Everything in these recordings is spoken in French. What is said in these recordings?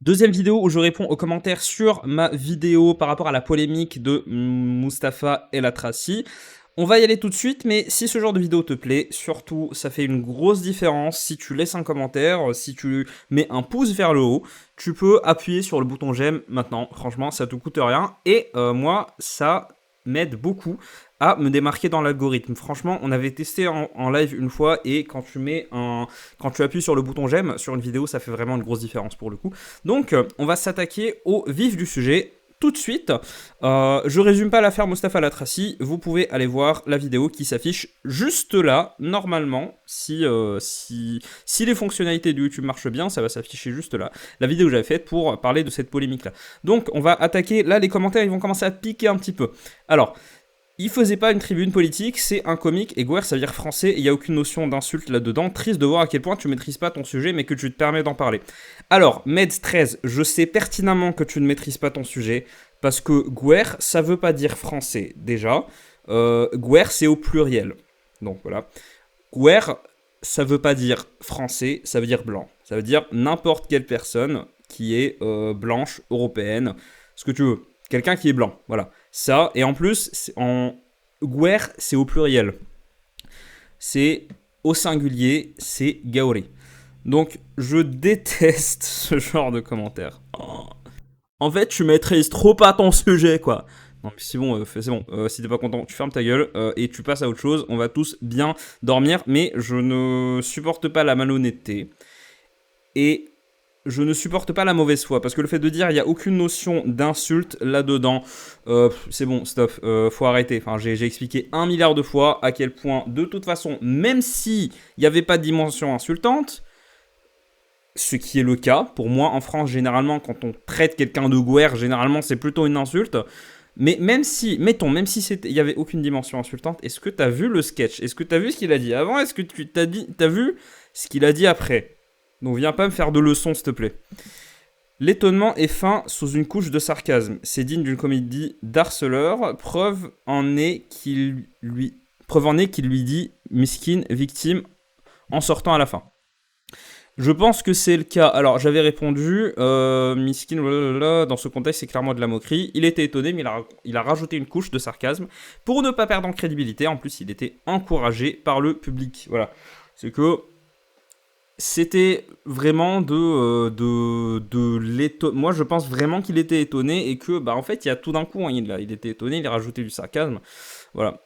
Deuxième vidéo où je réponds aux commentaires sur ma vidéo par rapport à la polémique de Mustapha El Atrassi. On va y aller tout de suite, mais si ce genre de vidéo te plaît, surtout, ça fait une grosse différence si tu laisses un commentaire, si tu mets un pouce vers le haut, tu peux appuyer sur le bouton j'aime maintenant, franchement, ça te coûte rien, et moi, ça m'aide beaucoup à me démarquer dans l'algorithme. Franchement, on avait testé en live une fois, et quand tu appuies sur le bouton j'aime sur une vidéo, ça fait vraiment une grosse différence pour le coup. Donc, on va s'attaquer au vif du sujet tout de suite. Je résume pas l'affaire Mustapha El Atrassi, vous pouvez aller voir la vidéo qui s'affiche juste là, normalement, si les fonctionnalités de YouTube marchent bien, ça va s'afficher juste là, la vidéo que j'avais faite pour parler de cette polémique là. Donc on va attaquer, là les commentaires ils vont commencer à piquer un petit peu. Alors, il faisait pas une tribune politique, c'est un comique, et Gouer ça veut dire français, et il n'y a aucune notion d'insulte là-dedans. Triste de voir à quel point tu maîtrises pas ton sujet, mais que tu te permets d'en parler. Alors, Meds13, je sais pertinemment que tu ne maîtrises pas ton sujet, parce que Gouer, ça veut pas dire français, déjà. Gouer, c'est au pluriel. Donc voilà. Gouer, ça veut pas dire français, ça veut dire blanc. Ça veut dire n'importe quelle personne qui est blanche, européenne, ce que tu veux. Quelqu'un qui est blanc, voilà. Ça, et en plus, en Gouer, c'est au pluriel. C'est au singulier, c'est Gaoré. Donc, je déteste ce genre de commentaires. Oh. En fait, tu maîtrises trop pas ton sujet, quoi. Non, mais c'est bon, si t'es pas content, tu fermes ta gueule et tu passes à autre chose. On va tous bien dormir, mais je ne supporte pas la malhonnêteté. Et je ne supporte pas la mauvaise foi, parce que le fait de dire il n'y a aucune notion d'insulte là-dedans, c'est bon, stop, faut arrêter. Enfin, j'ai expliqué 1 milliard de fois à quel point, de toute façon, même si il n'y avait pas de dimension insultante, ce qui est le cas, pour moi, en France, généralement, quand on traite quelqu'un de Gouer, généralement, c'est plutôt une insulte. Mais même si, mettons, même si il n'y avait aucune dimension insultante, est-ce que tu as vu le sketch? Est-ce que tu as vu ce qu'il a dit avant? Est-ce que tu t'as vu ce qu'il a dit après? Donc viens pas me faire de leçons, s'il te plaît. L'étonnement est feint sous une couche de sarcasme. C'est digne d'une comédie d'harceleur. Preuve en est qu'il lui dit miskin, victime, en sortant à la fin. Je pense que c'est le cas. Alors, j'avais répondu, miskin, dans ce contexte, c'est clairement de la moquerie. Il était étonné, mais il a rajouté une couche de sarcasme pour ne pas perdre en crédibilité. En plus, il était encouragé par le public. Voilà. C'est que c'était vraiment de l'étonnement. Moi, je pense vraiment qu'il était étonné et que, bah, en fait, il y a tout d'un coup, hein, il était étonné, il a rajouté du sarcasme. Voilà.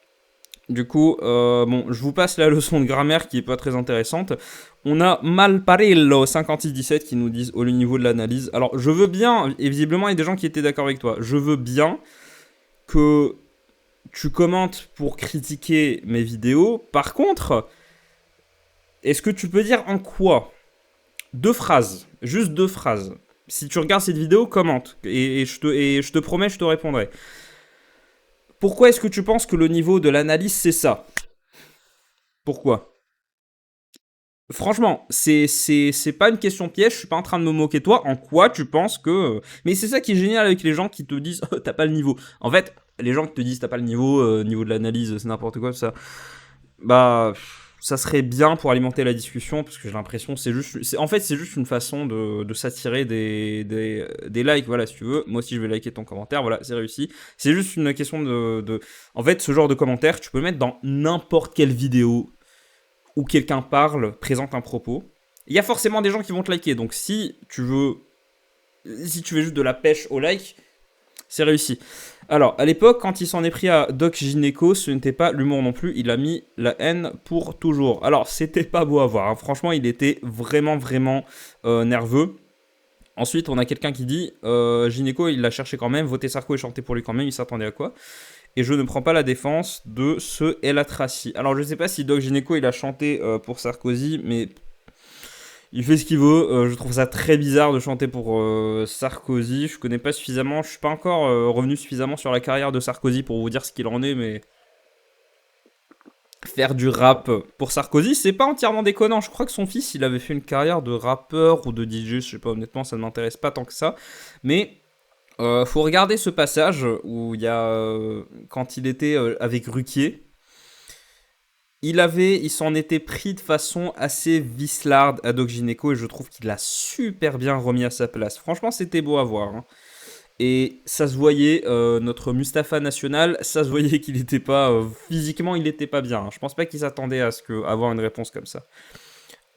Du coup, bon, je vous passe la leçon de grammaire qui est pas très intéressante. On a Malparello 5617 qui nous disent au niveau de l'analyse. Alors, je veux bien, et visiblement il y a des gens qui étaient d'accord avec toi, je veux bien que tu commentes pour critiquer mes vidéos. Par contre, est-ce que tu peux dire en quoi? 2 phrases, juste 2 phrases. Si tu regardes cette vidéo, commente. Et je te promets, je te répondrai. Pourquoi est-ce que tu penses que le niveau de l'analyse, c'est ça? Pourquoi? Franchement, c'est pas une question piège, je suis pas en train de me moquer de toi. En quoi tu penses que. Mais c'est ça qui est génial avec les gens qui te disent oh, t'as pas le niveau. En fait, les gens qui te disent t'as pas le niveau, niveau de l'analyse, c'est n'importe quoi, ça. Bah. Ça serait bien pour alimenter la discussion, parce que j'ai l'impression c'est juste. En fait, c'est juste une façon de s'attirer des likes, voilà, si tu veux. Moi aussi, je vais liker ton commentaire, voilà, c'est réussi. C'est juste une question de. En fait, ce genre de commentaire, tu peux le mettre dans n'importe quelle vidéo où quelqu'un parle, présente un propos, il y a forcément des gens qui vont te liker. Donc si tu veux juste de la pêche au like, c'est réussi. Alors, à l'époque, quand il s'en est pris à Doc Gynéco, ce n'était pas l'humour non plus, il a mis la haine pour toujours. Alors, c'était pas beau à voir, hein. Franchement, il était vraiment, vraiment nerveux. Ensuite, on a quelqu'un qui dit Gynéco, il l'a cherché quand même, voter Sarko et chanter pour lui quand même, il s'attendait à quoi? Et je ne prends pas la défense de ce El Atrassi. Alors je ne sais pas si Doc Gynéco il a chanté pour Sarkozy, mais il fait ce qu'il veut. Je trouve ça très bizarre de chanter pour Sarkozy. Je connais pas suffisamment, je suis pas encore revenu suffisamment sur la carrière de Sarkozy pour vous dire ce qu'il en est, mais faire du rap pour Sarkozy, c'est pas entièrement déconnant. Je crois que son fils, il avait fait une carrière de rappeur ou de DJ, je sais pas, honnêtement, ça ne m'intéresse pas tant que ça. Mais faut regarder ce passage où il y a quand il était avec Ruquier. il s'en était pris de façon assez vislarde à Doc Gynéco et je trouve qu'il l'a super bien remis à sa place. Franchement, c'était beau à voir, hein. Et ça se voyait, notre Mustapha national, ça se voyait qu'il était pas, physiquement, il était pas bien, hein. Je pense pas qu'il s'attendait à avoir une réponse comme ça.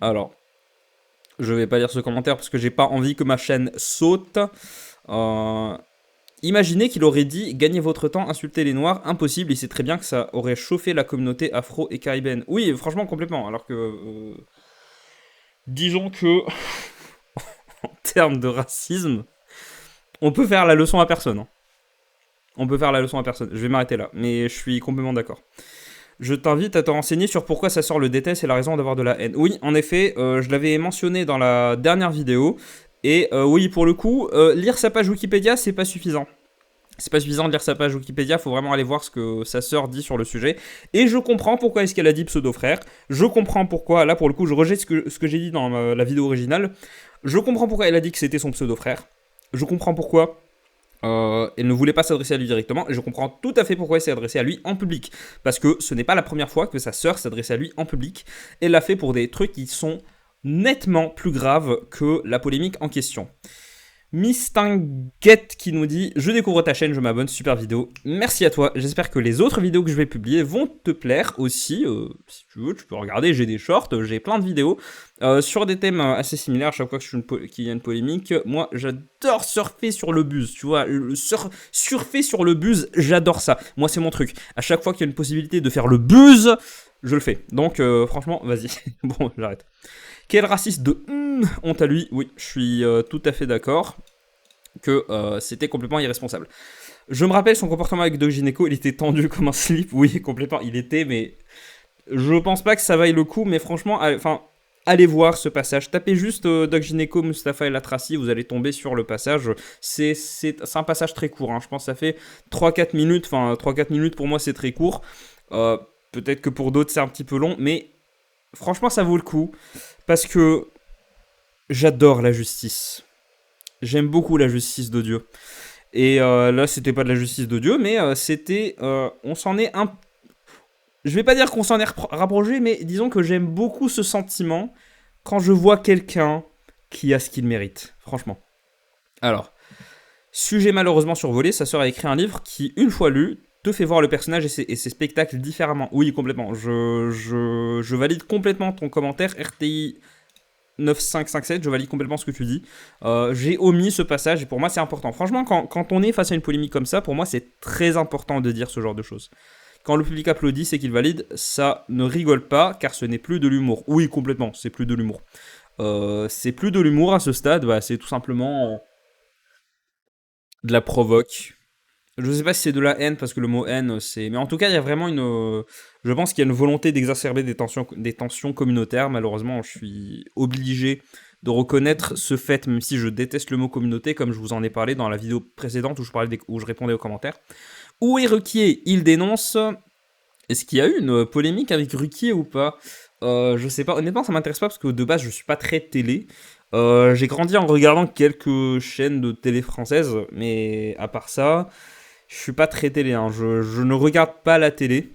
Alors, je vais pas lire ce commentaire parce que j'ai pas envie que ma chaîne saute. Euh, Imaginez qu'il aurait dit « Gagnez votre temps, insultez les noirs, impossible », il sait très bien que ça aurait chauffé la communauté afro et caribéenne. Oui, franchement, complètement, alors que... disons que... en termes de racisme, on peut faire la leçon à personne, hein. On peut faire la leçon à personne, je vais m'arrêter là, mais je suis complètement d'accord. Je t'invite à te renseigner sur pourquoi ça sort le déteste et la raison d'avoir de la haine. Oui, en effet, je l'avais mentionné dans la dernière vidéo, et oui, pour le coup, lire sa page Wikipédia, c'est pas suffisant. C'est pas suffisant de lire sa page Wikipédia, faut vraiment aller voir ce que sa sœur dit sur le sujet. Et je comprends pourquoi est-ce qu'elle a dit pseudo-frère. Je comprends pourquoi, là pour le coup, je rejette ce que j'ai dit dans la vidéo originale. Je comprends pourquoi elle a dit que c'était son pseudo-frère. Je comprends pourquoi elle ne voulait pas s'adresser à lui directement. Et je comprends tout à fait pourquoi elle s'est adressée à lui en public. Parce que ce n'est pas la première fois que sa sœur s'adressait à lui en public. Elle l'a fait pour des trucs qui sont nettement plus graves que la polémique en question. Mistinguette qui nous dit « Je découvre ta chaîne, je m'abonne, super vidéo. Merci à toi, j'espère que les autres vidéos que je vais publier vont te plaire aussi. Si tu veux, tu peux regarder, j'ai des shorts, j'ai plein de vidéos sur des thèmes assez similaires à chaque fois qu'il y a une polémique. Moi, j'adore surfer sur le buzz, tu vois, surfer sur le buzz, j'adore ça. Moi, c'est mon truc. À chaque fois qu'il y a une possibilité de faire le buzz, je le fais. Donc, franchement, vas-y. Bon, j'arrête. Quel raciste de honte à lui. Oui, je suis tout à fait d'accord que c'était complètement irresponsable. Je me rappelle son comportement avec Doc Gynéco, il était tendu comme un slip. Oui, complètement, il était, mais je pense pas que ça vaille le coup. Mais franchement, enfin, allez voir ce passage. Tapez juste Doc Gynéco, Mustapha El Atrassi, vous allez tomber sur le passage. C'est un passage très court, hein. Je pense que ça fait 3-4 minutes. Enfin, 3-4 minutes pour moi, c'est très court. Peut-être que pour d'autres, c'est un petit peu long, mais franchement, ça vaut le coup. Parce que j'adore la justice. J'aime beaucoup la justice de Dieu. Et là, c'était pas de la justice de Dieu, mais c'était... on s'en est un... Je vais pas dire qu'on s'en est rapproché, mais disons que j'aime beaucoup ce sentiment quand je vois quelqu'un qui a ce qu'il mérite. Franchement. Alors, sujet malheureusement survolé, sa sœur a écrit un livre qui, une fois lu, te fait voir le personnage et ses spectacles différemment. Oui, complètement. Je valide complètement ton commentaire, RTI 9557, je valide complètement ce que tu dis. J'ai omis ce passage et pour moi c'est important. Franchement, quand on est face à une polémique comme ça, pour moi c'est très important de dire ce genre de choses. Quand le public applaudit, c'est qu'il valide. Ça ne rigole pas car ce n'est plus de l'humour. Oui, complètement, c'est plus de l'humour. C'est plus de l'humour à ce stade, bah, c'est tout simplement de la provoque. Je sais pas si c'est de la haine, parce que le mot haine, c'est... Mais en tout cas, il y a vraiment une... Je pense qu'il y a une volonté d'exacerber des tensions communautaires. Malheureusement, je suis obligé de reconnaître ce fait, même si je déteste le mot communauté, comme je vous en ai parlé dans la vidéo précédente où je répondais aux commentaires. Où est Ruquier? Il dénonce... Est-ce qu'il y a eu une polémique avec Ruquier ou pas? Je sais pas. Honnêtement, ça m'intéresse pas, parce que de base, je suis pas très télé. J'ai grandi en regardant quelques chaînes de télé françaises, mais à part ça... Je suis pas très télé, hein. Je ne regarde pas la télé.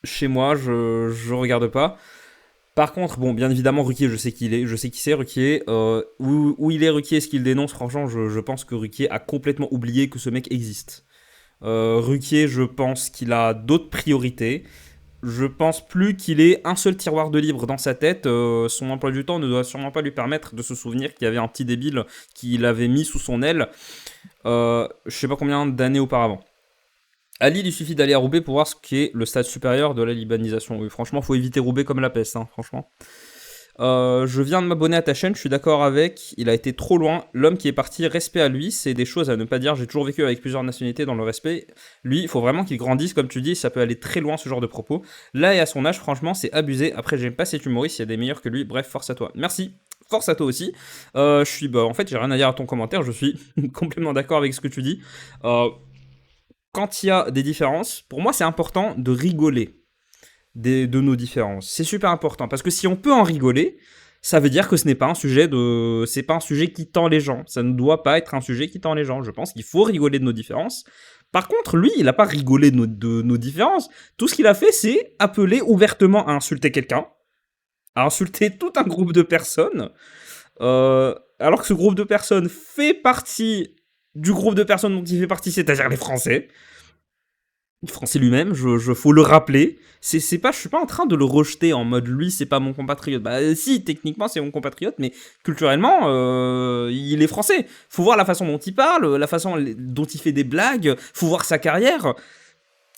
Chez moi, je regarde pas. Par contre, bon, bien évidemment, Ruquier, je sais qui c'est, Ruquier. Où il est, Ruquier, ce qu'il dénonce, franchement, je pense que Ruquier a complètement oublié que ce mec existe. Ruquier, je pense qu'il a d'autres priorités. Je pense plus qu'il ait un seul tiroir de livres dans sa tête. Son emploi du temps ne doit sûrement pas lui permettre de se souvenir qu'il y avait un petit débile qui l'avait mis sous son aile. Je sais pas combien d'années auparavant. À Lille, il suffit d'aller à Roubaix pour voir ce qui est le stade supérieur de la libanisation. Oui, franchement, faut éviter Roubaix comme la peste, hein, franchement. Je viens de m'abonner à ta chaîne, je suis d'accord avec, il a été trop loin, l'homme qui est parti, respect à lui, c'est des choses à ne pas dire, j'ai toujours vécu avec plusieurs nationalités dans le respect, lui, il faut vraiment qu'il grandisse, comme tu dis, ça peut aller très loin ce genre de propos, là et à son âge, franchement, c'est abusé, après j'aime pas cet humoriste, il y a des meilleurs que lui, bref, force à toi, merci. Force à toi aussi. En fait, j'ai rien à dire à ton commentaire, je suis complètement d'accord avec ce que tu dis. Quand il y a des différences, pour moi, c'est important de rigoler de nos différences. C'est super important, parce que si on peut en rigoler, ça veut dire que ce n'est pas un sujet c'est pas un sujet qui tend les gens. Ça ne doit pas être un sujet qui tend les gens. Je pense qu'il faut rigoler de nos différences, Par contre, lui, il a pas rigolé de nos différences. Tout ce qu'il a fait, c'est appeler ouvertement à insulter quelqu'un, à insulter tout un groupe de personnes, alors que ce groupe de personnes fait partie du groupe de personnes dont il fait partie, c'est-à-dire les Français. Français lui-même, faut le rappeler. C'est pas, je suis pas en train de le rejeter en mode lui, c'est pas mon compatriote. Bah si, techniquement c'est mon compatriote, mais culturellement, il est français. Faut voir la façon dont il parle, la façon dont il fait des blagues. Faut voir sa carrière.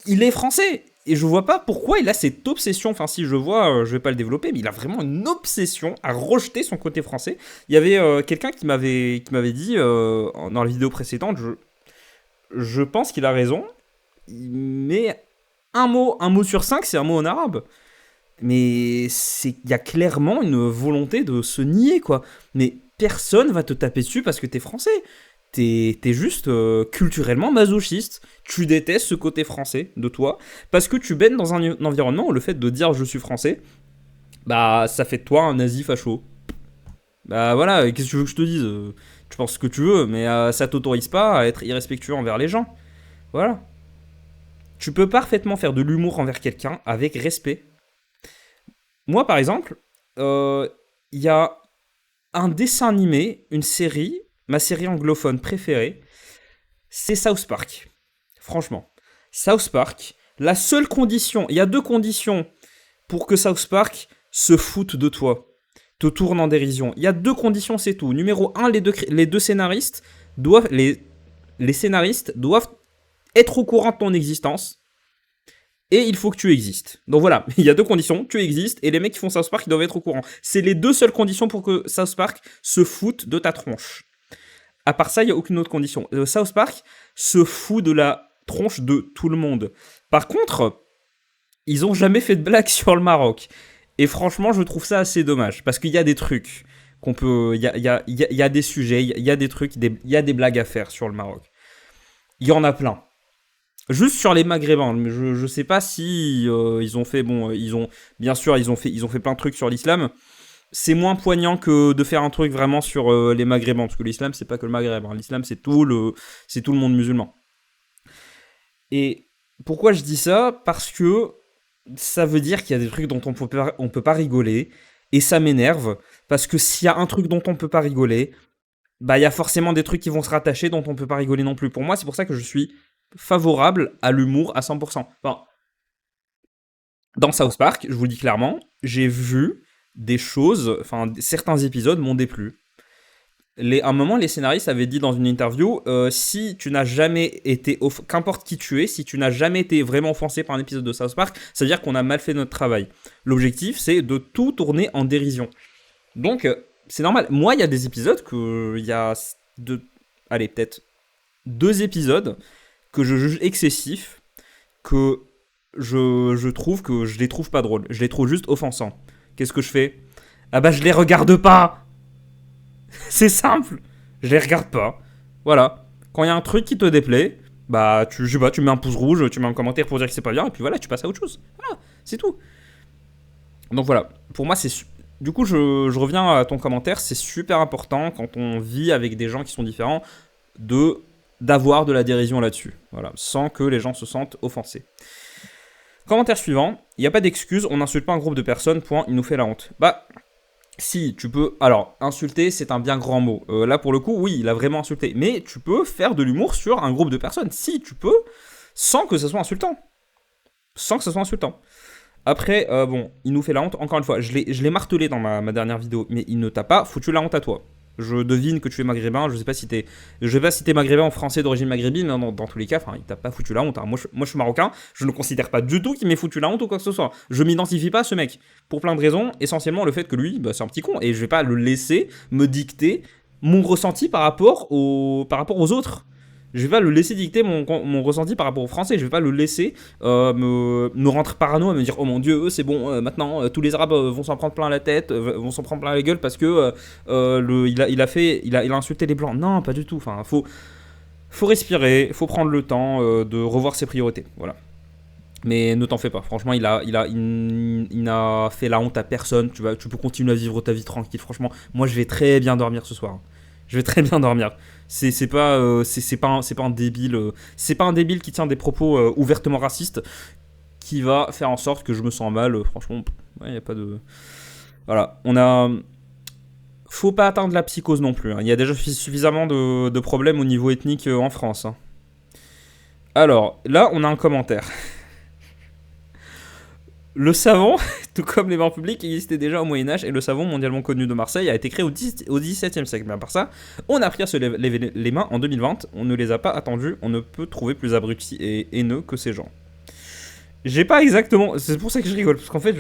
Il est français. Et je vois pas pourquoi il a cette obsession. Enfin, si je vois, je vais pas le développer, mais il a vraiment une obsession à rejeter son côté français. Il y avait quelqu'un qui m'avait dit dans la vidéo précédente, je pense qu'il a raison. Mais un mot sur 5, c'est un mot en arabe. Mais il y a clairement une volonté de se nier, quoi. Mais personne va te taper dessus parce que t'es français. T'es juste culturellement masochiste. Tu détestes ce côté français de toi parce que tu baignes dans un environnement où le fait de dire je suis français, bah ça fait de toi un nazi facho. Bah voilà, qu'est-ce que tu veux que je te dise Tu penses ce que tu veux, mais ça t'autorise pas à être irrespectueux envers les gens. Voilà. Tu peux parfaitement faire de l'humour envers quelqu'un avec respect. Moi, par exemple, il y a un dessin animé, une série, ma série anglophone préférée, c'est South Park. Franchement. South Park, la seule condition, il y a 2 conditions pour que South Park se foute de toi, te tourne en dérision. Il y a 2 conditions, c'est tout. Numéro 1, les deux scénaristes doivent... Les scénaristes doivent être au courant de ton existence, et il faut que tu existes. Donc voilà, il y a 2 conditions, tu existes, et les mecs qui font South Park, ils doivent être au courant. C'est les 2 seules conditions pour que South Park se foute de ta tronche. À part ça, il n'y a aucune autre condition. South Park se fout de la tronche de tout le monde. Par contre, ils ont jamais fait de blague sur le Maroc. Et franchement, je trouve ça assez dommage, parce qu'il y a des trucs qu'on peut... Il y a des sujets, il y a des trucs, il y a des blagues à faire sur le Maroc. Il y en a plein. Juste sur les Maghrébins, je sais pas si ils ont fait bien sûr ils ont fait plein de trucs sur l'islam. C'est moins poignant que de faire un truc vraiment sur les Maghrébins, parce que l'islam c'est pas que le Maghreb, hein. L'islam c'est tout le monde musulman. Et pourquoi je dis ça? Parce que ça veut dire qu'il y a des trucs dont on peut pas rigoler, et ça m'énerve parce que s'il y a un truc dont on peut pas rigoler, bah il y a forcément des trucs qui vont se rattacher dont on peut pas rigoler non plus. Pour moi, c'est pour ça que je suis favorable à l'humour à 100%. Enfin, dans South Park, je vous le dis clairement, j'ai vu des choses, enfin, certains épisodes m'ont déplu. À un moment, les scénaristes avaient dit dans une interview, si tu n'as jamais été, qu'importe qui tu es, si tu n'as jamais été vraiment offensé par un épisode de South Park, ça veut dire qu'on a mal fait notre travail. L'objectif, c'est de tout tourner en dérision. Donc, c'est normal. Moi, il y a des épisodes il y a allez, peut-être 2 épisodes que je juge excessifs, que je trouve que je les trouve pas drôles. Je les trouve juste offensants. Qu'est-ce que je fais? Ah bah je les regarde pas. C'est simple. Je les regarde pas. Voilà. Quand il y a un truc qui te déplaît, bah tu mets un pouce rouge, tu mets un commentaire pour dire que c'est pas bien, et puis voilà, tu passes à autre chose. Voilà, c'est tout. Donc voilà. Pour moi, du coup, je reviens à ton commentaire. C'est super important quand on vit avec des gens qui sont différents d'avoir de la dérision là-dessus, voilà, sans que les gens se sentent offensés. Commentaire suivant, il n'y a pas d'excuse, on n'insulte pas un groupe de personnes, point, il nous fait la honte. Bah, si, tu peux... Alors, insulter, c'est un bien grand mot. Là, pour le coup, oui, il a vraiment insulté. Mais tu peux faire de l'humour sur un groupe de personnes. Si, tu peux, sans que ça soit insultant. Sans que ça soit insultant. Après, bon, il nous fait la honte. Encore une fois, je l'ai martelé dans ma dernière vidéo, mais il ne t'a pas foutu la honte à toi. Je devine que tu es maghrébin, je sais pas si t'es maghrébin en français d'origine maghrébine, mais dans tous les cas, il t'a pas foutu la honte. Hein. Moi, je suis marocain, je ne considère pas du tout qu'il m'ait foutu la honte ou quoi que ce soit. Je m'identifie pas à ce mec. Pour plein de raisons, essentiellement le fait que lui, bah, c'est un petit con, et je vais pas le laisser me dicter mon ressenti par rapport aux autres. Je vais pas le laisser dicter mon ressenti par rapport aux Français. Je vais pas le laisser me rendre parano et me dire oh mon Dieu, c'est bon, maintenant tous les Arabes vont s'en prendre plein la tête, vont s'en prendre plein la gueule parce que il a insulté les Blancs. Non, pas du tout. Enfin, faut respirer, faut prendre le temps de revoir ses priorités. Voilà. Mais ne t'en fais pas. Franchement, il n'a fait la honte à personne. Tu peux continuer à vivre ta vie tranquille. Franchement, moi je vais très bien dormir ce soir. Je vais très bien dormir. C'est pas un débile. C'est pas un débile qui tient des propos ouvertement racistes qui va faire en sorte que je me sens mal. Franchement, ouais, y a pas de. Voilà, on a. Faut pas atteindre la psychose non plus, hein. Il y a déjà suffisamment de problèmes au niveau ethnique en France, hein. Alors, là, on a un commentaire. Le savon, tout comme les bains publics, existait déjà au Moyen-Âge et le savon mondialement connu de Marseille a été créé au XVIIe siècle. Mais à part ça, on a appris à se laver les mains en 2020, on ne les a pas attendus, on ne peut trouver plus abrutis et haineux que ces gens. J'ai pas exactement. C'est pour ça que je rigole, parce qu'en fait,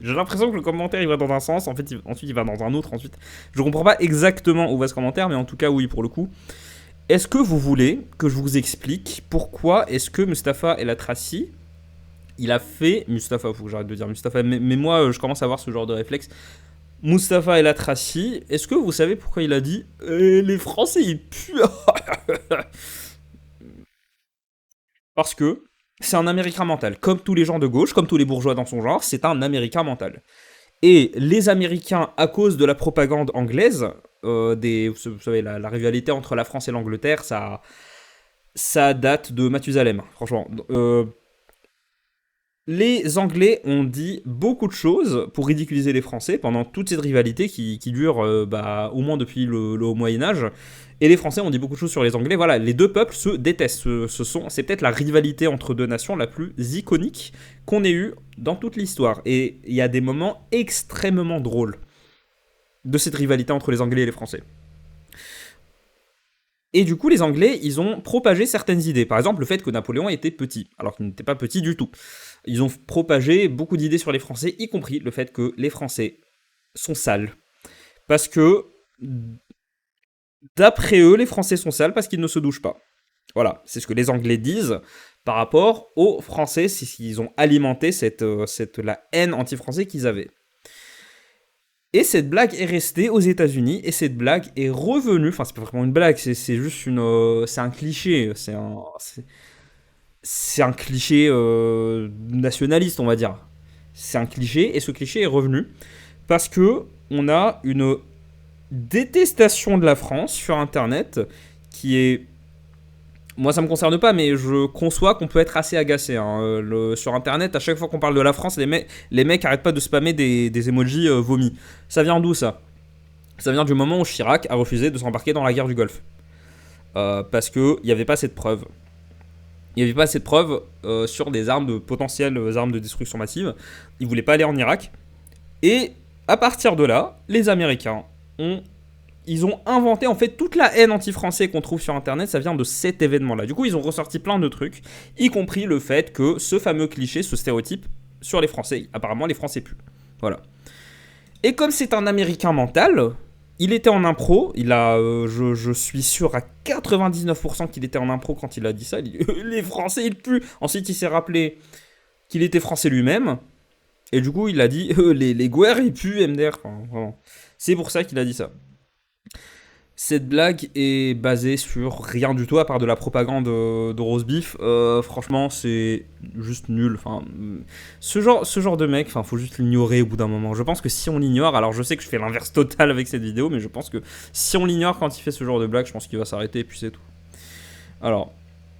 j'ai l'impression que le commentaire il va dans un sens, en fait, ensuite il va dans un autre, ensuite. Je comprends pas exactement où va ce commentaire, mais en tout cas, oui, pour le coup. Est-ce que vous voulez que je vous explique pourquoi est-ce que Mustapha El Atrassi il a fait. Mustapha, faut que j'arrête de dire Mustapha, mais moi je commence à avoir ce genre de réflexe. Mustapha El Atrassi, est-ce que vous savez pourquoi il a dit les Français ils puent? Parce que c'est un américain mental. Comme tous les gens de gauche, comme tous les bourgeois dans son genre, c'est un américain mental. Et les Américains, à cause de la propagande anglaise, vous savez, la rivalité entre la France et l'Angleterre, ça date de Mathusalem, franchement. Les Anglais ont dit beaucoup de choses pour ridiculiser les Français pendant toute cette rivalité qui dure au moins depuis le Moyen-Âge. Et les Français ont dit beaucoup de choses sur les Anglais. Voilà, les deux peuples se détestent. C'est peut-être la rivalité entre deux nations la plus iconique qu'on ait eue dans toute l'histoire. Et il y a des moments extrêmement drôles de cette rivalité entre les Anglais et les Français. Et du coup, les Anglais, ils ont propagé certaines idées. Par exemple, le fait que Napoléon était petit, alors qu'il n'était pas petit du tout. Ils ont propagé beaucoup d'idées sur les Français, y compris le fait que les Français sont sales. Parce que, d'après eux, les Français sont sales parce qu'ils ne se douchent pas. Voilà, c'est ce que les Anglais disent par rapport aux Français, c'est qu'ils ont alimenté la haine anti-français qu'ils avaient. Et cette blague est restée aux États-Unis et cette blague est revenue. Enfin, c'est pas vraiment une blague, c'est juste c'est un cliché. C'est un cliché nationaliste, on va dire. C'est un cliché et ce cliché est revenu parce que on a une détestation de la France sur Internet qui est. Moi, ça me concerne pas, mais je conçois qu'on peut être assez agacé, hein. Sur Internet, à chaque fois qu'on parle de la France, les mecs arrêtent pas de spammer des emojis vomis. Ça vient d'où, ça? Ça vient du moment où Chirac a refusé de s'embarquer dans la guerre du Golfe. Parce qu'il n'y avait pas cette preuve. Il n'y avait pas assez de preuves sur des potentielles armes de destruction massive. Il ne voulait pas aller en Irak. Et à partir de là, les Américains ils ont inventé en fait toute la haine anti-français qu'on trouve sur Internet, ça vient de cet événement-là. Du coup, ils ont ressorti plein de trucs, y compris le fait que ce fameux cliché, ce stéréotype sur les Français, apparemment les Français puent. Voilà. Et comme c'est un Américain mental, il était en impro, je suis sûr à 99% qu'il était en impro quand il a dit ça. Il dit, les Français ils puent. Ensuite, il s'est rappelé qu'il était français lui-même. Et du coup, il a dit les Guerres ils puent MDR. Enfin, vraiment. C'est pour ça qu'il a dit ça. Cette blague est basée sur rien du tout à part de la propagande de Rose Beef. Franchement, c'est juste nul. Enfin, ce genre de mec, faut juste l'ignorer au bout d'un moment. Je pense que si on l'ignore, alors je sais que je fais l'inverse total avec cette vidéo, mais je pense que si on l'ignore quand il fait ce genre de blague, je pense qu'il va s'arrêter et puis c'est tout. Alors,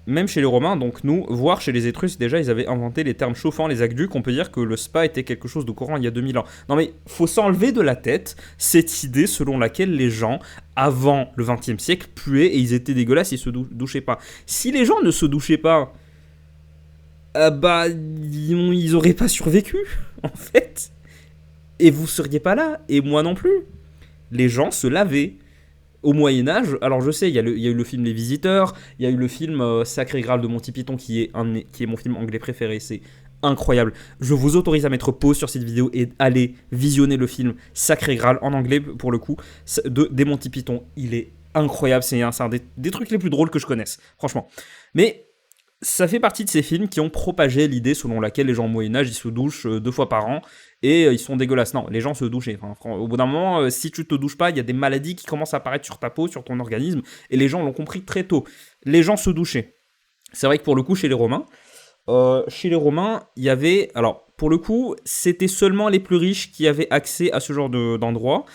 même chez les Romains, donc nous, voire chez les Étrusques, déjà, ils avaient inventé les termes chauffants, les aqueducs. On peut dire que le spa était quelque chose de courant il y a 2000 ans. Non mais, faut s'enlever de la tête cette idée selon laquelle les gens, avant le XXe siècle, puaient et ils étaient dégueulasses, ils se douchaient pas. Si les gens ne se douchaient pas, ils auraient pas survécu, en fait. Et vous seriez pas là, et moi non plus. Les gens se lavaient. Au Moyen-Âge, alors je sais, il y a eu le film Les Visiteurs, il y a eu le film Sacré Graal de Monty Python qui est mon film anglais préféré, c'est incroyable. Je vous autorise à mettre pause sur cette vidéo et aller visionner le film Sacré Graal en anglais pour le coup, des Monty Python. Il est incroyable, c'est un des trucs les plus drôles que je connaisse, franchement. Mais ça fait partie de ces films qui ont propagé l'idée selon laquelle les gens au Moyen-Âge ils se douchent 2 fois par an et ils sont dégueulasses. Non, les gens se douchaient. Au bout d'un moment, si tu te douches pas, il y a des maladies qui commencent à apparaître sur ta peau, sur ton organisme, et les gens l'ont compris très tôt. Les gens se douchaient. C'est vrai que pour le coup, chez les Romains, il y avait... Alors, pour le coup, c'était seulement les plus riches qui avaient accès à ce genre d'endroit.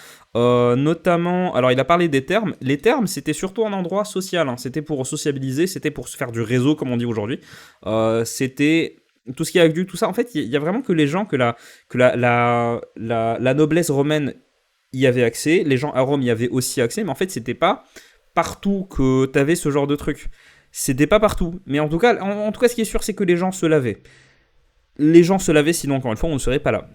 Notamment, alors il a parlé des termes. Les termes, c'était surtout un endroit social, hein. C'était pour sociabiliser, c'était pour se faire du réseau, comme on dit aujourd'hui. C'était tout ce qui a vu, tout ça. En fait, il y a vraiment que les gens, la noblesse romaine y avait accès. Les gens à Rome y avaient aussi accès, mais en fait, c'était pas partout que t'avais ce genre de truc. C'était pas partout. Mais en tout cas, ce qui est sûr, c'est que les gens se lavaient. Les gens se lavaient, sinon, encore une fois, on ne serait pas là.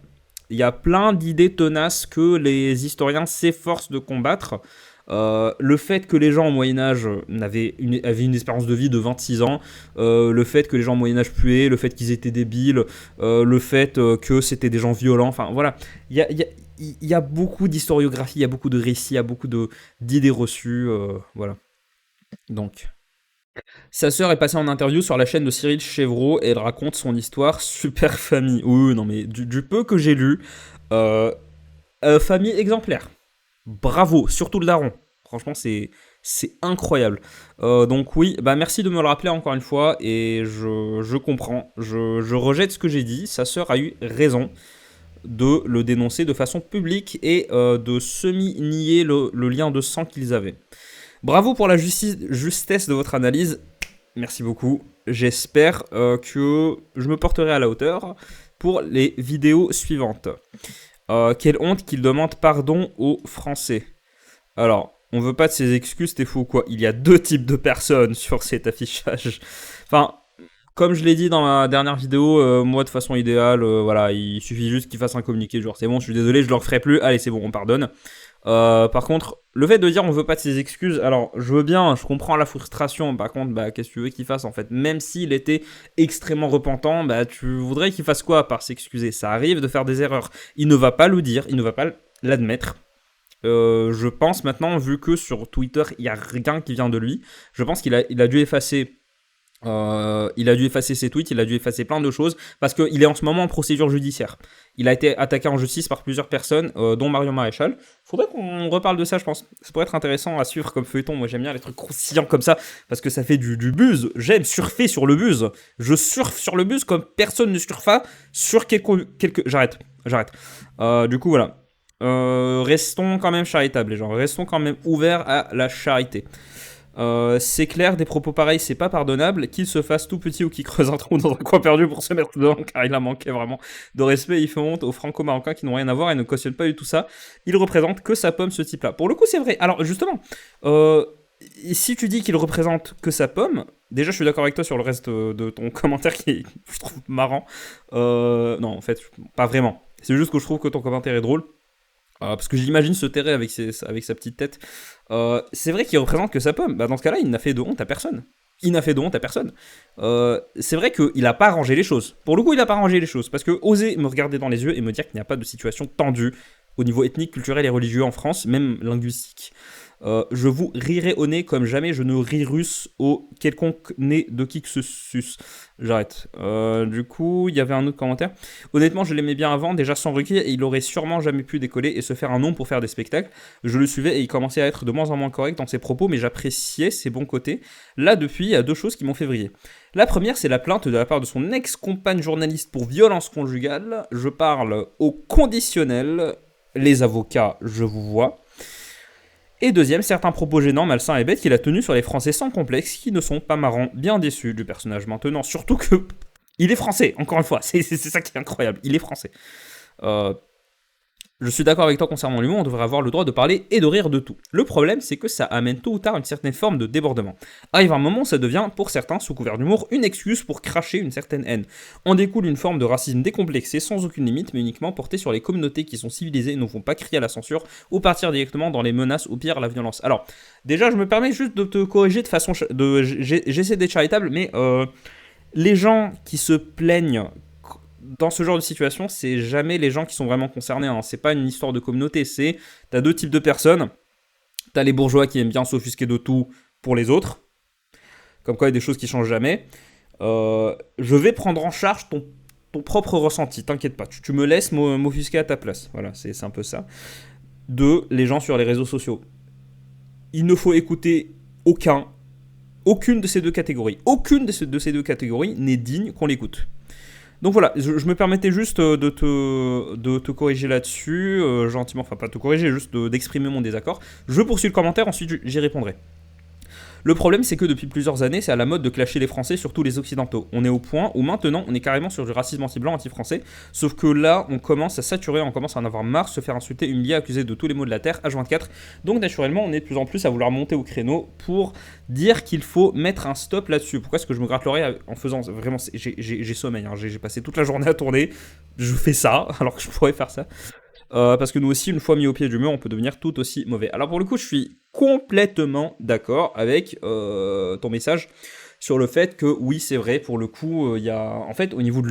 Il y a plein d'idées tenaces que les historiens s'efforcent de combattre. Le fait que les gens au Moyen-Âge avaient une espérance de vie de 26 ans, le fait que les gens au Moyen-Âge puaient, le fait qu'ils étaient débiles, le fait que c'était des gens violents, enfin voilà. Il y a beaucoup d'historiographie, il y a beaucoup de récits, il y a beaucoup d'idées reçues, voilà. Donc. Sa sœur est passée en interview sur la chaîne de Cyril Chevreau et elle raconte son histoire super famille. Oui, non mais du peu que j'ai lu, euh, famille exemplaire. Bravo, surtout le daron. Franchement, c'est incroyable. Donc oui, bah merci de me le rappeler encore une fois et je comprends. Je rejette ce que j'ai dit. Sa sœur a eu raison de le dénoncer de façon publique et de semi-nier le lien de sang qu'ils avaient. Bravo pour la justesse de votre analyse. Merci beaucoup. J'espère que je me porterai à la hauteur pour les vidéos suivantes. Quelle honte qu'il demande pardon aux Français. Alors, on veut pas de ses excuses, t'es fou ou quoi? Il y a 2 types de personnes sur cet affichage. Enfin, comme je l'ai dit dans ma dernière vidéo, moi de façon idéale, voilà, il suffit juste qu'il fasse un communiqué genre c'est bon, je suis désolé, je le referai plus, allez c'est bon, on pardonne. Par contre, le fait de dire on veut pas de ses excuses, alors je veux bien, je comprends la frustration, par contre, bah qu'est-ce que tu veux qu'il fasse en fait? Même s'il était extrêmement repentant, bah tu voudrais qu'il fasse quoi par s'excuser? Ça arrive de faire des erreurs. Il ne va pas le dire, il ne va pas l'admettre. Je pense maintenant, vu que sur Twitter il n'y a rien qui vient de lui, je pense qu'il a dû effacer. Il a dû effacer ses tweets, il a dû effacer plein de choses parce qu'il est en ce moment en procédure judiciaire. Il a été attaqué en justice par plusieurs personnes, dont Marion Maréchal. Faudrait qu'on reparle de ça, je pense. Ça pourrait être intéressant à suivre comme feuilleton. Moi, j'aime bien les trucs croustillants comme ça parce que ça fait du buzz. J'aime surfer sur le buzz. Je surfe sur le buzz comme personne ne surfa sur quelques... J'arrête. Du coup, voilà. Restons quand même charitables, les gens. Restons quand même ouverts à la charité. C'est clair, des propos pareils, c'est pas pardonnable. Qu'il se fasse tout petit ou qu'il creuse un trou dans un coin perdu pour se mettre dedans, car il a manqué vraiment de respect. Il fait honte aux franco-marocains qui n'ont rien à voir et ne cautionnent pas du tout ça. Il représente que sa pomme, ce type-là. Pour le coup, c'est vrai. Alors, justement, si tu dis qu'il représente que sa pomme, déjà, je suis d'accord avec toi sur le reste de ton commentaire qui, je trouve marrant. Non, en fait, pas vraiment. C'est juste que je trouve que ton commentaire est drôle. Parce que j'imagine se terrer avec sa petite tête. C'est vrai qu'il représente que sa pomme. Bah, dans ce cas-là, il n'a fait de honte à personne. C'est vrai qu'il n'a pas arrangé les choses. Pour le coup, il n'a pas arrangé les choses. Parce que oser me regarder dans les yeux et me dire qu'il n'y a pas de situation tendue au niveau ethnique, culturel et religieux en France, même linguistique. Je vous rirai au nez comme jamais je ne ris russe au quelconque nez de qui que ce sus. J'arrête. Du coup, il y avait un autre commentaire. Honnêtement, je l'aimais bien avant, déjà sans Ruquier, et il aurait sûrement jamais pu décoller et se faire un nom pour faire des spectacles. Je le suivais et il commençait à être de moins en moins correct dans ses propos, mais j'appréciais ses bons côtés. Là, depuis, il y a 2 choses qui m'ont fait vriller. La première, c'est la plainte de la part de son ex-compagne journaliste pour violence conjugale. Je parle au conditionnel. Les avocats, je vous vois. Et deuxième, certains propos gênants, malsains et bêtes qu'il a tenus sur les Français sans complexe qui ne sont pas marrants, bien déçus du personnage maintenant. Surtout que il est français, encore une fois, c'est ça qui est incroyable, il est français. Je suis d'accord avec toi concernant l'humour, on devrait avoir le droit de parler et de rire de tout. Le problème, c'est que ça amène tôt ou tard une certaine forme de débordement. Arrive un moment où ça devient, pour certains, sous couvert d'humour, une excuse pour cracher une certaine haine. En découle une forme de racisme décomplexé, sans aucune limite, mais uniquement porté sur les communautés qui sont civilisées et ne vont pas crier à la censure, ou partir directement dans les menaces, ou pire, la violence. Alors, déjà, je me permets juste de te corriger de façon... J'essaie d'être charitable, mais les gens qui se plaignent dans ce genre de situation, c'est jamais les gens qui sont vraiment concernés, hein. C'est pas une histoire de communauté, t'as 2 types de personnes. T'as les bourgeois qui aiment bien s'offusquer de tout pour les autres, comme quoi il y a des choses qui changent jamais. Je vais prendre en charge ton propre ressenti, t'inquiète pas, tu me laisses m'offusquer à ta place, voilà, c'est un peu ça. 2, les gens sur les réseaux sociaux. Il ne faut écouter aucune de ces 2 catégories. Aucune de ces 2 catégories n'est digne qu'on l'écoute. Donc voilà, je me permettais juste de te corriger là-dessus, gentiment, enfin pas te corriger, juste d'exprimer mon désaccord. Je poursuis le commentaire, ensuite j'y répondrai. Le problème, c'est que depuis plusieurs années, c'est à la mode de clasher les Français, surtout les Occidentaux. On est au point où maintenant, on est carrément sur du racisme anti-blanc, anti-français. Sauf que là, on commence à saturer, on commence à en avoir marre, se faire insulter, humilier, accuser de tous les maux de la terre, H24. Donc naturellement, on est de plus en plus à vouloir monter au créneau pour dire qu'il faut mettre un stop là-dessus. Pourquoi est-ce que je me gratte l'oreille en faisant vraiment... J'ai sommeil, hein, j'ai passé toute la journée à tourner, je fais ça, alors que je pourrais faire ça. Parce que nous aussi, une fois mis au pied du mur, on peut devenir tout aussi mauvais. Alors pour le coup, je suis complètement d'accord avec ton message sur le fait que oui, c'est vrai, pour le coup, il y a... En fait, au niveau de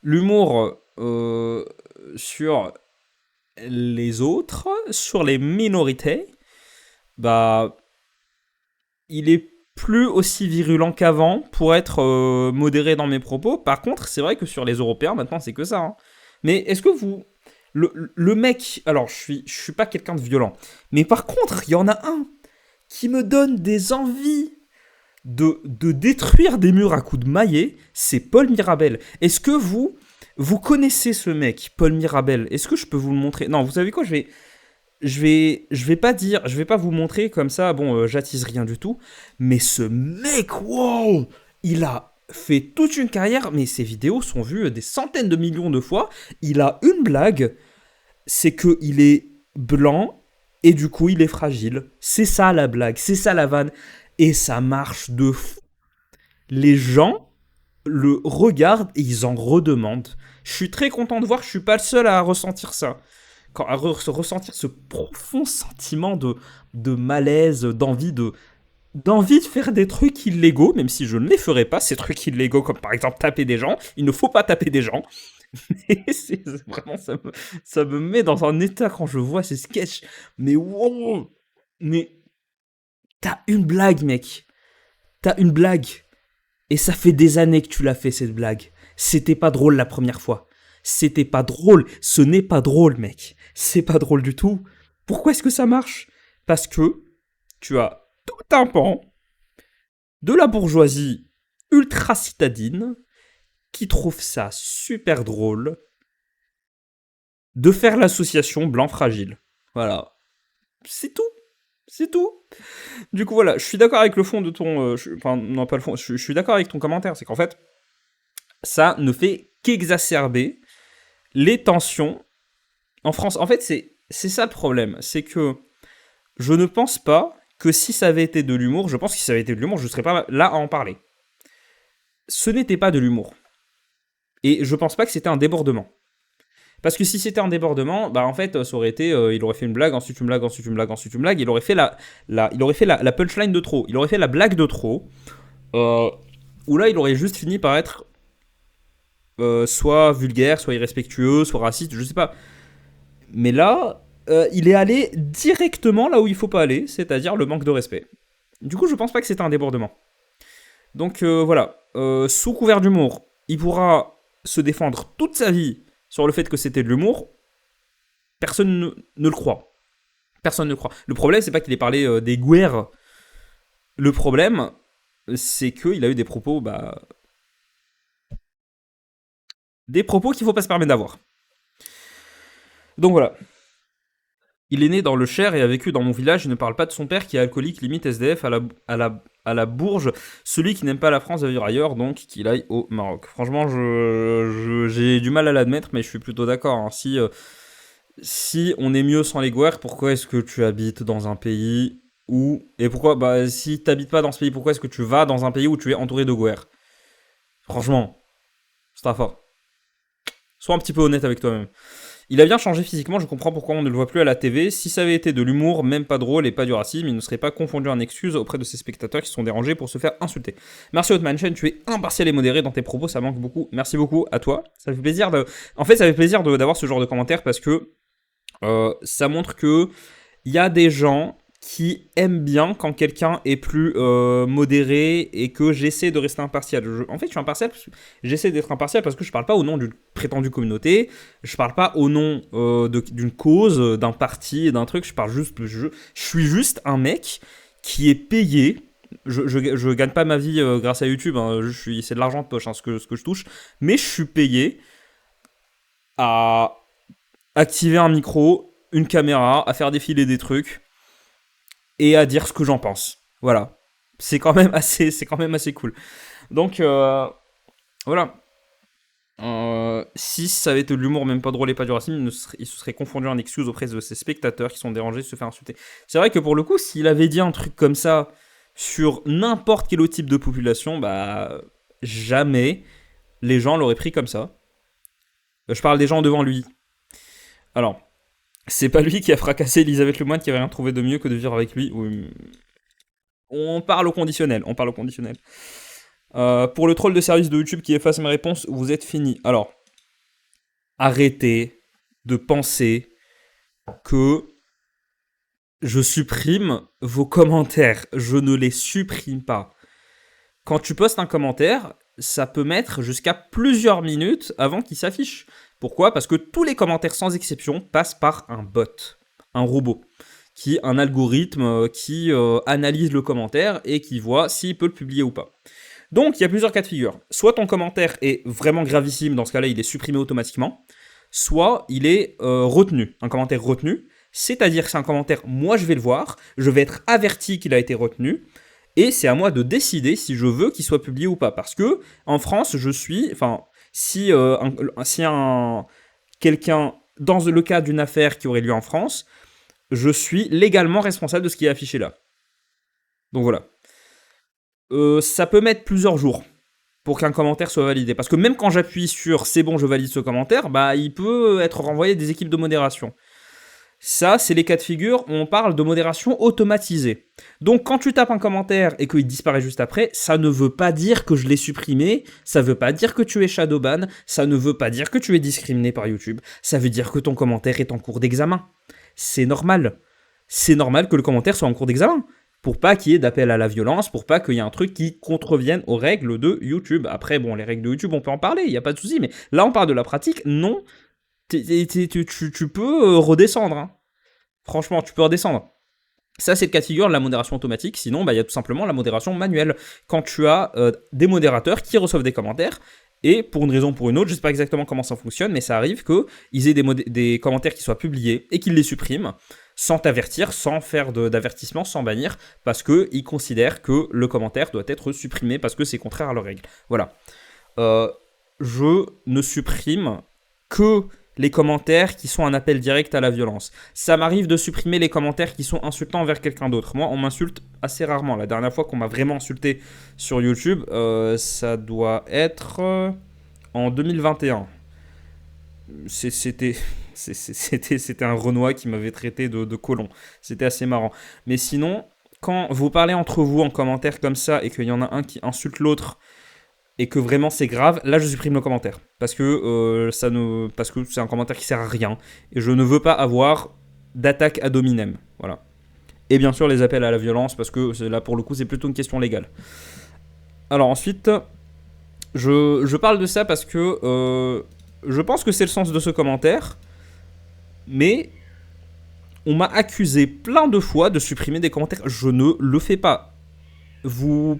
l'humour sur les autres, sur les minorités, bah, il est plus aussi virulent qu'avant pour être modéré dans mes propos. Par contre, c'est vrai que sur les Européens, maintenant, c'est que ça. Hein. Mais est-ce que vous... Le mec... Alors, je suis pas quelqu'un de violent. Mais par contre, il y en a un qui me donne des envies de détruire des murs à coups de maillet. C'est Paul Mirabel. Est-ce que vous connaissez ce mec, Paul Mirabel? Est-ce que je peux vous le montrer? Non, vous savez quoi, je vais pas vous montrer comme ça, bon, j'attise rien du tout, mais ce mec, wow, il a fait toute une carrière, mais ses vidéos sont vues des centaines de millions de fois. Il a une blague, c'est que il est blanc et du coup il est fragile. C'est ça la blague, c'est ça la vanne, et ça marche de fou. Les gens le regardent et ils en redemandent. Je suis très content de voir que je suis pas le seul à ressentir ça. À ressentir ce profond sentiment de malaise, d'envie de faire des trucs illégaux, même si je ne les ferai pas, ces trucs illégaux, comme par exemple taper des gens. Il ne faut pas taper des gens. Mais vraiment, ça me met dans un état quand je vois ces sketchs. Mais wow! Mais t'as une blague, mec. T'as une blague. Et ça fait des années que tu l'as fait, cette blague. C'était pas drôle la première fois. C'était pas drôle. Ce n'est pas drôle, mec. C'est pas drôle du tout. Pourquoi est-ce que ça marche? Parce que tu as tout un pan de la bourgeoisie ultra citadine qui trouve ça super drôle de faire l'association blanc fragile. Voilà. C'est tout. C'est tout. Du coup, voilà, je suis d'accord avec le fond de ton... enfin, non, pas le fond, je suis d'accord avec ton commentaire. C'est qu'en fait, ça ne fait qu'exacerber les tensions en France. En fait, c'est ça le problème. C'est que je ne pense pas que si ça avait été de l'humour, je pense que si ça avait été de l'humour, je ne serais pas là à en parler. Ce n'était pas de l'humour. Et je pense pas que c'était un débordement. Parce que si c'était un débordement, bah en fait, ça aurait été, il aurait fait une blague, ensuite une blague, ensuite une blague, ensuite une blague, il aurait fait la punchline de trop, il aurait fait la blague de trop, où là, il aurait juste fini par être soit vulgaire, soit irrespectueux, soit raciste, je sais pas. Mais là, il est allé directement là où il faut pas aller, c'est-à-dire le manque de respect. Du coup, je pense pas que c'était un débordement. Donc voilà, sous couvert d'humour, il pourra se défendre toute sa vie sur le fait que c'était de l'humour. Personne ne le croit. Personne ne le croit. Le problème, c'est pas qu'il ait parlé des guerres. Le problème, c'est qu'il a eu des propos, des propos qu'il faut pas se permettre d'avoir. Donc voilà. Il est né dans le Cher et a vécu dans mon village. Il ne parle pas de son père qui est alcoolique, limite SDF à la Bourge. Celui qui n'aime pas la France va vivre ailleurs, donc qu'il aille au Maroc. Franchement, j'ai du mal à l'admettre, mais je suis plutôt d'accord. Hein. Si on est mieux sans les guerres, pourquoi est-ce que tu habites dans un pays où... Et pourquoi, si t'habites pas dans ce pays, pourquoi est-ce que tu vas dans un pays où tu es entouré de guerres? Franchement, c'est pas fort. Sois un petit peu honnête avec toi-même. Il a bien changé physiquement, je comprends pourquoi on ne le voit plus à la TV. Si ça avait été de l'humour, même pas drôle et pas du racisme, il ne serait pas confondu en excuse auprès de ses spectateurs qui sont dérangés pour se faire insulter. Merci Hotmanchen, tu es impartial et modéré dans tes propos, ça manque beaucoup. Merci beaucoup à toi. Ça fait plaisir En fait, ça fait plaisir d'avoir ce genre de commentaires parce que ça montre que il y a des gens qui aiment bien quand quelqu'un est plus modéré et que j'essaie de rester impartial. En fait, je suis impartial, j'essaie d'être impartial parce que je parle pas au nom d'une prétendue communauté, je parle pas au nom d'une cause, d'un parti, d'un truc, je suis juste un mec qui est payé je gagne pas ma vie grâce à YouTube, hein, c'est de l'argent de poche, hein, ce que je touche, mais je suis payé à activer un micro, une caméra, à faire défiler des trucs et à dire ce que j'en pense. Voilà. C'est quand même assez cool. Donc, voilà. Si ça avait été de l'humour, même pas drôle et pas du racisme, il se serait confondu en excuses auprès de ses spectateurs qui sont dérangés de se faire insulter. C'est vrai que pour le coup, s'il avait dit un truc comme ça sur n'importe quel autre type de population, bah jamais les gens l'auraient pris comme ça. Je parle des gens devant lui. Alors, c'est pas lui qui a fracassé Elisabeth Lemoine qui avait rien trouvé de mieux que de vivre avec lui. On parle au conditionnel. On parle au conditionnel. Pour le troll de service de YouTube qui efface mes réponses, vous êtes fini. Alors, arrêtez de penser que je supprime vos commentaires. Je ne les supprime pas. Quand tu postes un commentaire, ça peut mettre jusqu'à plusieurs minutes avant qu'il s'affiche. Pourquoi ? Parce que tous les commentaires sans exception passent par un bot, un robot, un algorithme qui analyse le commentaire et qui voit s'il peut le publier ou pas. Donc, il y a plusieurs cas de figure. Soit ton commentaire est vraiment gravissime, dans ce cas-là, il est supprimé automatiquement. Soit il est retenu, un commentaire retenu. C'est-à-dire que c'est un commentaire, moi je vais le voir, je vais être averti qu'il a été retenu, et c'est à moi de décider si je veux qu'il soit publié ou pas. Parce que, en France, si quelqu'un, dans le cas d'une affaire qui aurait lieu en France, je suis légalement responsable de ce qui est affiché là. Donc voilà. Ça peut mettre plusieurs jours pour qu'un commentaire soit validé. Parce que même quand j'appuie sur « c'est bon, je valide ce commentaire », bah, il peut être renvoyé des équipes de modération. Ça, c'est les cas de figure où on parle de modération automatisée. Donc, quand tu tapes un commentaire et qu'il disparaît juste après, ça ne veut pas dire que je l'ai supprimé, ça ne veut pas dire que tu es shadowban, ça ne veut pas dire que tu es discriminé par YouTube, ça veut dire que ton commentaire est en cours d'examen. C'est normal. C'est normal que le commentaire soit en cours d'examen. Pour pas qu'il y ait d'appel à la violence, pour pas qu'il y ait un truc qui contrevienne aux règles de YouTube. Après, bon, les règles de YouTube, on peut en parler, il n'y a pas de souci, mais là, on parle de la pratique, non. Tu peux redescendre. Hein. Franchement, tu peux redescendre. Ça, c'est le cas de figure de la modération automatique. Sinon, il y a tout simplement la modération manuelle. Quand tu as des modérateurs qui reçoivent des commentaires, et pour une raison ou pour une autre, je ne sais pas exactement comment ça fonctionne, mais ça arrive qu'ils aient des commentaires qui soient publiés et qu'ils les suppriment sans t'avertir, sans faire d'avertissement, sans bannir, parce qu'ils considèrent que le commentaire doit être supprimé parce que c'est contraire à leurs règles. Voilà. Je ne supprime que les commentaires qui sont un appel direct à la violence. Ça m'arrive de supprimer les commentaires qui sont insultants envers quelqu'un d'autre. Moi, on m'insulte assez rarement. La dernière fois qu'on m'a vraiment insulté sur YouTube, ça doit être en 2021. C'était un Renoir qui m'avait traité de colon. C'était assez marrant. Mais sinon, quand vous parlez entre vous en commentaire comme ça et qu'il y en a un qui insulte l'autre et que vraiment c'est grave, là je supprime le commentaire. Parce que c'est un commentaire qui sert à rien. Et je ne veux pas avoir d'attaque ad hominem. Voilà. Et bien sûr les appels à la violence, parce que là pour le coup c'est plutôt une question légale. Alors ensuite, je parle de ça parce que je pense que c'est le sens de ce commentaire. Mais on m'a accusé plein de fois de supprimer des commentaires. Je ne le fais pas.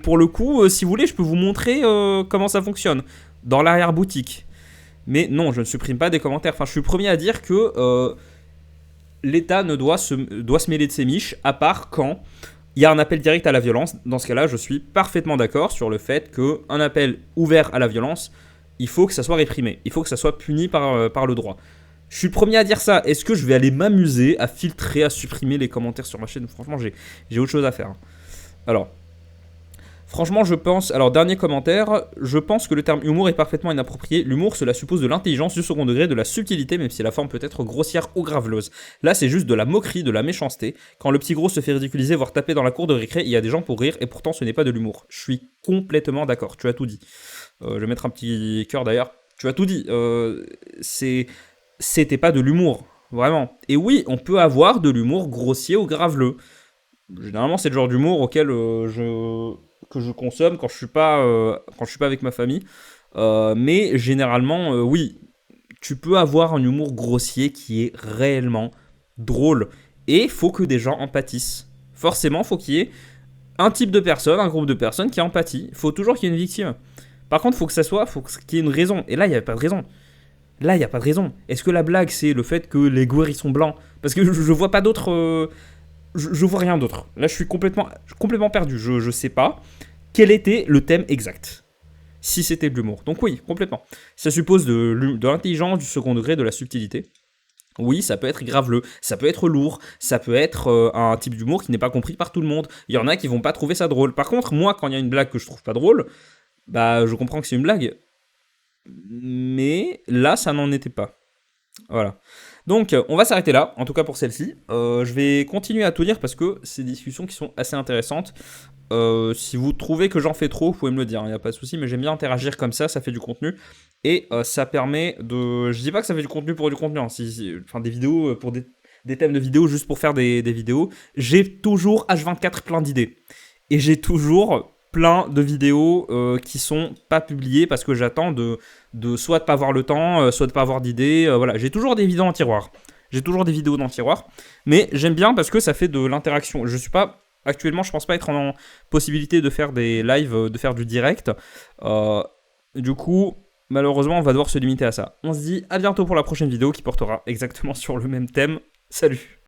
Pour le coup, si vous voulez, je peux vous montrer comment ça fonctionne dans l'arrière-boutique. Mais non, je ne supprime pas des commentaires. Enfin, je suis le premier à dire que l'État doit se mêler de ses miches, à part quand il y a un appel direct à la violence. Dans ce cas-là, je suis parfaitement d'accord sur le fait qu'un appel ouvert à la violence, il faut que ça soit réprimé. Il faut que ça soit puni par le droit. Je suis le premier à dire ça. Est-ce que je vais aller m'amuser à filtrer, à supprimer les commentaires sur ma chaîne ? Franchement, j'ai autre chose à faire. Alors, franchement, je pense... Alors, dernier commentaire. Je pense que le terme humour est parfaitement inapproprié. L'humour, cela suppose de l'intelligence, du second degré, de la subtilité, même si la forme peut être grossière ou graveleuse. Là, c'est juste de la moquerie, de la méchanceté. Quand le petit gros se fait ridiculiser, voire taper dans la cour de récré, il y a des gens pour rire, et pourtant, ce n'est pas de l'humour. Je suis complètement d'accord. Tu as tout dit. Je vais mettre un petit cœur d'ailleurs. Tu as tout dit. C'était pas de l'humour, vraiment. Et oui, on peut avoir de l'humour grossier ou graveleux. Généralement, c'est le genre d'humour auquel que je consomme quand je suis pas avec ma famille. Mais généralement, oui, tu peux avoir un humour grossier qui est réellement drôle. Et il faut que des gens en pâtissent. Forcément, faut qu'il y ait un type de personne, un groupe de personnes qui a empathie. Il faut toujours qu'il y ait une victime. Par contre, faut qu'il y ait une raison. Et là, il n'y a pas de raison. Là, il n'y a pas de raison. Est-ce que la blague, c'est le fait que les Gouer, sont blancs? Parce que je vois pas d'autres... je vois rien d'autre. Là, je suis complètement perdu. Je sais pas quel était le thème exact. Si c'était de l'humour. Donc oui, complètement. Ça suppose de l'intelligence, du second degré, de la subtilité. Oui, ça peut être graveleux, ça peut être lourd, ça peut être un type d'humour qui n'est pas compris par tout le monde. Il y en a qui vont pas trouver ça drôle. Par contre, moi, quand il y a une blague que je trouve pas drôle, bah je comprends que c'est une blague. Mais là, ça n'en était pas. Voilà. Donc, on va s'arrêter là, en tout cas pour celle-ci. Je vais continuer à tout dire parce que c'est des discussions qui sont assez intéressantes. Si vous trouvez que j'en fais trop, vous pouvez me le dire, il n'y a pas de souci, mais j'aime bien interagir comme ça fait du contenu. Et ça permet de... Je dis pas que ça fait du contenu pour du contenu, hein, enfin des vidéos pour des thèmes de vidéos juste pour faire des vidéos. J'ai toujours H24 plein d'idées. Et j'ai toujours plein de vidéos qui sont pas publiées parce que j'attends de soit de pas avoir le temps, soit de pas avoir d'idées. Voilà, j'ai toujours des vidéos en tiroir. J'ai toujours des vidéos dans le tiroir. Mais j'aime bien parce que ça fait de l'interaction. Je suis pas... Actuellement, je pense pas être en possibilité de faire des lives, de faire du direct. Du coup, malheureusement, on va devoir se limiter à ça. On se dit à bientôt pour la prochaine vidéo qui portera exactement sur le même thème. Salut!